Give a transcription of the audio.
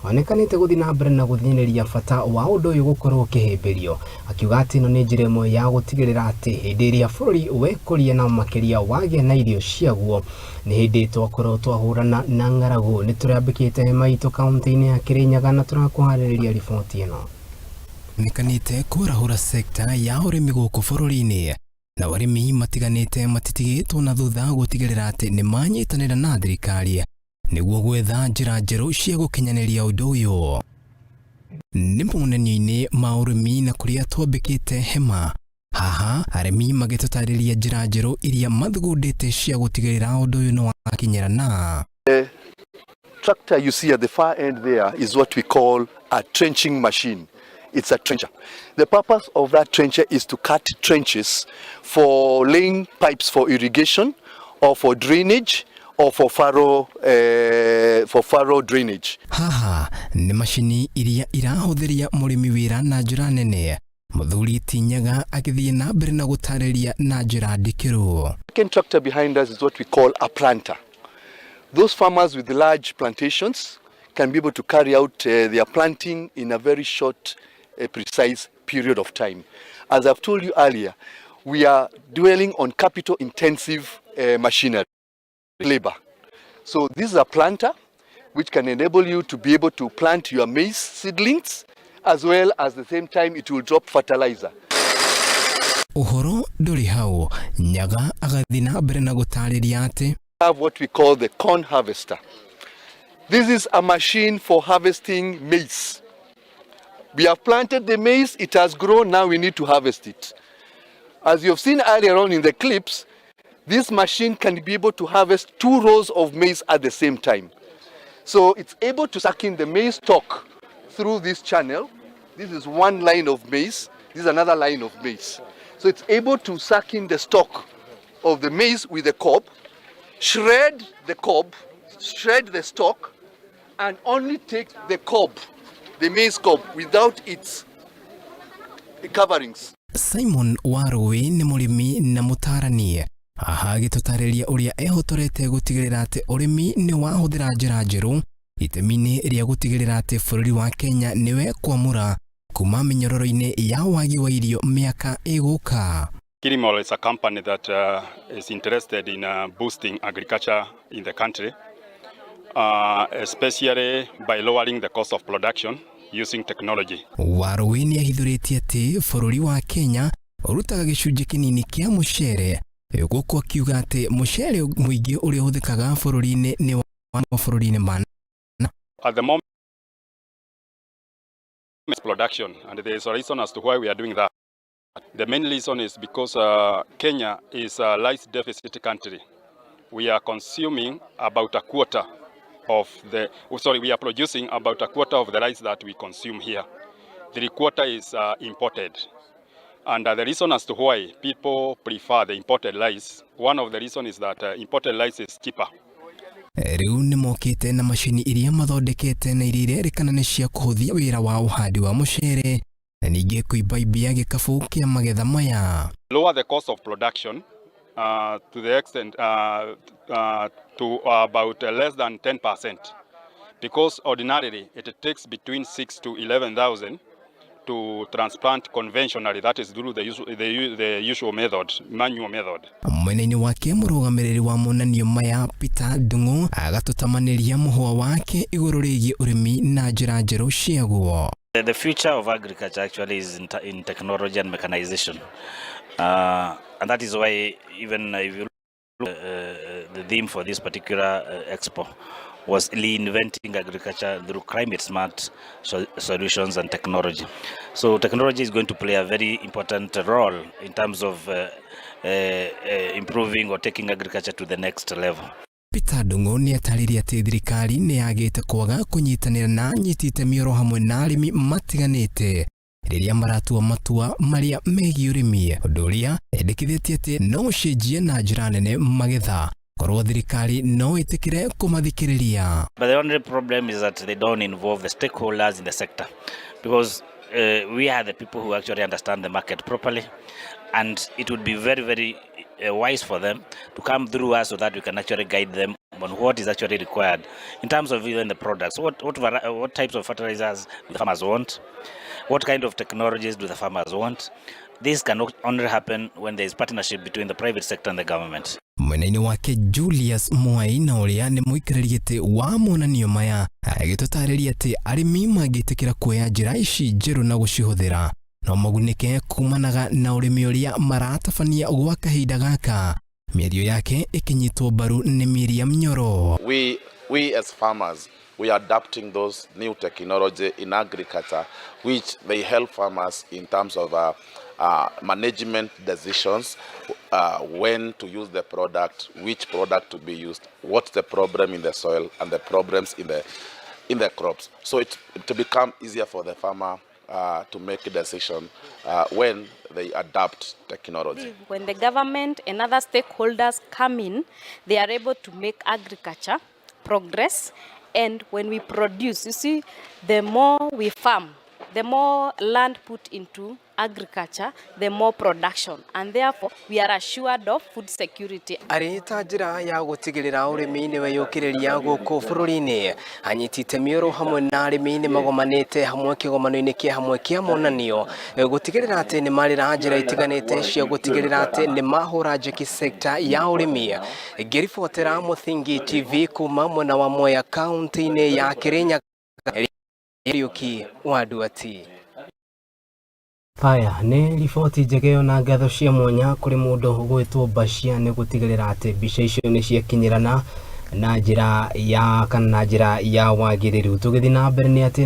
onekanite guthi na mbere na gukinyaniria bata wa undu uyu gukorwo ukihimbirio, akiuga ati ino ni njira imwe ya gutigirira ati hindi iria bururi wekuria na makilia wagia na irio ciaguo ni hindi twakorwo twahurana na ng'aragu. Ni turambikite hema itu kauntaini ya Kirinyaga na turakuhaririria riboti ino. Nikanite kurahura sekta ya urimi guku bururi-ini na arimi matiganite matitigitwo na thutha gutigirira ati ni manyitanira na thirikari niguo gwetha njira njeru cia gukinyaniria undu uyu. Ni monanio-ini ma urimi na kuria twambikite hema haha arimi magitutariria njira njeru iria mathugundite cia gutigirira undu uyu no wakinyira na. The tractor you see at the far end there is what we call a trenching machine. It's a trencher. The purpose of that trencher is to cut trenches for laying pipes for irrigation or for drainage or for furrow drainage. Haha ni mashini iria irahuthiria murimi wira na njira nene. Muthuri tinyaga akithie na mbere na gutariria na njira ndikiru. The second tractor behind us is what we call a planter. Those farmers with large plantations can be able to carry out their planting in a very short precise period of time. As I've told you earlier, we are dwelling on capital intensive machinery, labor. So this is a planter which can enable you to be able to plant your maize seedlings as well as the same time it will drop fertilizer. Uhoro nduri hau nyaga agathi na mbere na gutariria ati have what we call the corn harvester. This is a machine for harvesting maize. We have planted the maize, it has grown, now we need to harvest it. As you have seen earlier on in the clips, this machine can be able to harvest 2 rows of maize at the same time. So it's able to suck in the maize stalk through this channel. This is one line of maize, this is another line of maize. So it's able to suck in the stalk of the maize with the cob, shred the cob, shred the stalk, and only take the cob, the maize cob, without its coverings. Simon Waruwe ni murimi na mutarani aha gitutariria uria ehotorete gutigirira ati urimi ni wahuthira njira njeru itemini ria gutigirira ati bururi wa Kenya niwe kwamura kuma minyororo-ini ya wagi wa irio miaka iguka. KUHIMBIRIA is a company that is interested in boosting agriculture in the country, especially by lowering the cost of production using technology. Waruwe ni ahithuritie ati bururi wa Kenya urutaga gicunji kinini kia mucere guku akiuga ati mucere muingi uria uthikaga bururi-ini ni wa bururi-ini mana. At the moment production, and there is a reason as to why we are doing that. The main reason is because Kenya is a rice deficit country. We are consuming about a quarter of the, we are producing about a quarter of the rice that we consume here. 3/4 is imported. And the reason as to why people prefer the imported rice, one of the reasons is that imported rice is cheaper. Riu ni mokite na mashini iria mathondekete na iria irerikana ni cia kuhuthia wira wa uhandi wa mucere na ningi kuimbaimbia gikabu kia magetha maya. Lower the cost of production to the extent to about less than 10%, because ordinarily it takes between 6,000 to 11,000 to transplant conventionally, that is through the usual method, manual method. Mweneni wake murugamiriri wa monanio maya Peter Dungu agatutamaniria muhwa wake iguru rigie urimi na njira njeru ciaguo. The future of agriculture actually is in technology and mechanization, and that is why even if you look the theme for this particular expo was reinventing agriculture through climate smart solutions and technology. So technology is going to play a very important role in terms of improving or taking agriculture to the next level. Peter Dungu ni ataririe ati thirikari ni yagite kwaga kunyitanira na nyitite mioro hamwe na arimi matiganite riria maratua matua maria megie urimi, undu uria endekithitie ati no cenjie na njira nene magetha korwo thirikari no itikire kumathikiriria. But the only problem is that they don't involve the stakeholders in the sector, because we are the people who actually understand the market properly, and it would be very, very wise for them to come through us so that we can actually guide them on what is actually required in terms of even the products. What types of fertilizers do the farmers want? What kind of technologies do the farmers want? This can only happen when there is partnership between the private sector and the government. Mwena-ini wake Julius Mwaina uria ni muikarĩri gĩtĩ wa monanio maya agĩtũtarĩria atĩ arĩmi mangĩtĩkĩra kuoya njĩra ici njerũ na gũcihũthĩra no magunĩke kumanaga na ũrĩmi ũrĩa maratabania gwa kahinda gaka. Mĩario yake ĩkĩnyitwo mbaru nĩ Miriam Nyoro. We as farmers, we are adapting those new technology in agriculture, which they help farmers in terms of management decisions, when to use the product, which product to be used, what's the problem in the soil, and the problems in the crops. So it to become easier for the farmer to make a decision when they adapt technology. When the government and other stakeholders come in, they are able to make agriculture progress. And when we produce, you see, the more we farm, the more land put into agriculture, the more production, and therefore we are assured of food security. Arita njira ya gutigirira urimi ni weyukiriria guku bururi-ini anyitite mioro hamwe na arimi ni magomanite hamwe kigomano-ini kia hamwe kia monanio gutigirira ati ni marira njira itiganite cia gutigirira ati ni mahura njeki sector ya urimi. Ngiribotera Muthingi TV kuma mwena wa Mwea kauntaini ya Kirinyaga Yuki waduati. Haya nĩ riboti njegeo na ngatho cia mwanya kũrĩ mũndũ gwĩtwo Bashia nĩ gũtigĩrĩra atĩ mbica icio nĩ ciakinyĩrana na njĩra ya wagĩrĩru. Tũgĩthiĩ na mbere nĩ atĩ